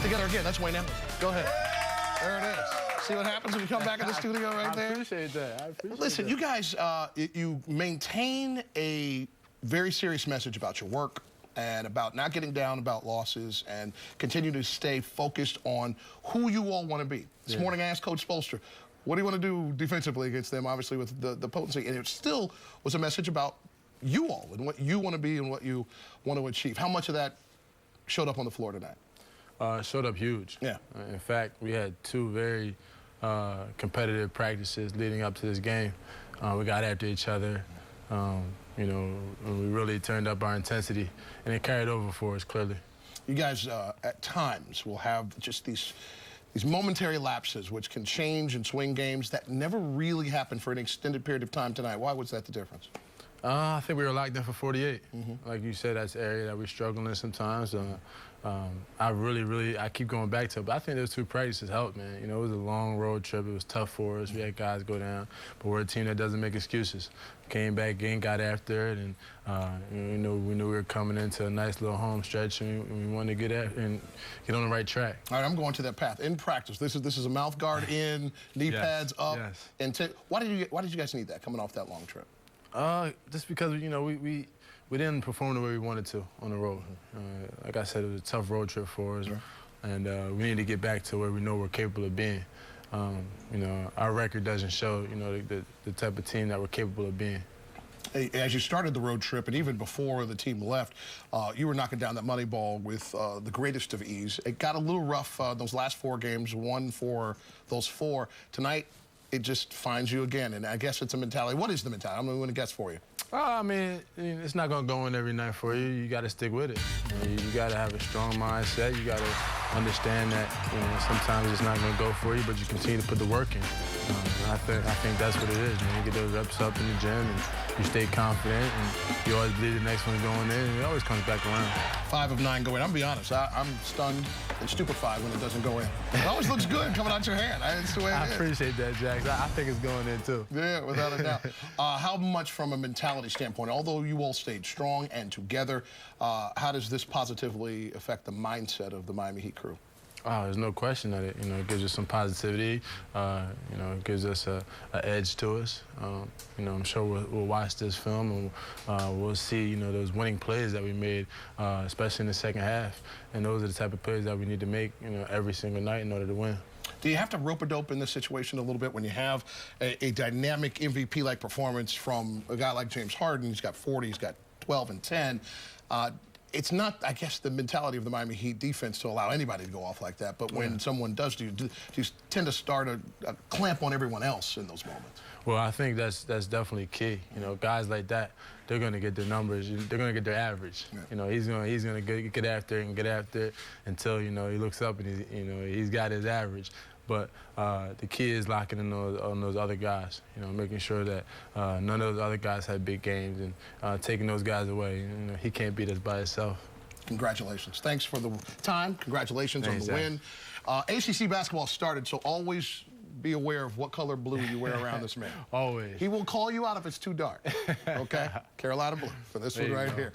together again. That's Wayne Ellington. Go ahead. There it is. See what happens when you come back in the studio right there? I appreciate that. I appreciate Listen, that. you guys, you maintain a very serious message about your work and about not getting down about losses and continue to stay focused on who you all want to be. This morning I asked Coach Spoelstra, what do you want to do defensively against them, obviously with the potency, and it still was a message about you all and what you want to be and what you want to achieve. How much of that showed up on the floor tonight? Showed up huge. Yeah. In fact, we had two very competitive practices leading up to this game. We got after each other. You know, we really turned up our intensity, and it carried over for us, clearly. You guys, at times, will have just these momentary lapses which can change and swing games that never really happened for an extended period of time tonight. Why was that the difference? I think we were locked in for 48. Like you said, that's the area that we're struggling in sometimes. I keep going back to it, but I think those two practices helped, man. You know, it was a long road trip. It was tough for us. We had guys go down, but we're a team that doesn't make excuses. Came back again, got after it, and we knew we were coming into a nice little home stretch, and we wanted to get on the right track. All right, I'm going to that path. In practice, this is a mouth guard in, knee pads up. Yes. And why did you guys need that coming off that long trip? Just because, you know, we didn't perform the way we wanted to on the road. Like I said, it was a tough road trip for us, and we need to get back to where we know we're capable of being. You know, our record doesn't show, you know, the type of team that we're capable of being. As you started the road trip, and even before the team left, you were knocking down that money ball with the greatest of ease. It got a little rough those last 4 games, 1 for those 4. Tonight, it just finds you again, and I guess it's a mentality. What is the mentality? I'm going to guess for you. I mean, it's not going to go in every night for you. You got to stick with it. You got to have a strong mindset. You got to understand that, you know, sometimes it's not going to go for you, but you continue to put the work in. I think that's what it is, man. You get those reps up in the gym, and you stay confident, and you always believe the next one going in, and it always comes back around. 5 of 9 go in. I'm going to be honest. I'm stunned and stupefied when it doesn't go in. It always looks good coming out your hand. That's the way it is. I appreciate that, Jax. I think it's going in, too. Yeah, without a doubt. How much from a mentality standpoint, although you all stayed strong and together, how does this positively affect the mindset of the Miami Heat crew? Oh, there's no question that it, you know, it gives us some positivity. You know, it gives us an edge to us. You know, I'm sure we'll watch this film and we'll see, you know, those winning plays that we made, especially in the second half. And those are the type of plays that we need to make, you know, every single night in order to win. Do you have to rope-a-dope in this situation a little bit when you have a dynamic MVP-like performance from a guy like James Harden? He's got 40, he's got 12 and 10. It's not, I guess, the mentality of the Miami Heat defense to allow anybody to go off like that, but when someone does do you tend to start a clamp on everyone else in those moments? Well, I think that's definitely key. You know, guys like that, they're going to get their numbers. They're going to get their average. Yeah. You know, he's going to get after it and get after it until, you know, he looks up and he's got his average. But the key is locking in on those other guys, you know, making sure that none of those other guys have big games and taking those guys away. You know, he can't beat us by himself. Congratulations. Thanks for the time. Congratulations on the win. ACC basketball started, so always be aware of what color blue you wear around this man. Always. He will call you out if it's too dark. Okay? Carolina blue for this one right here.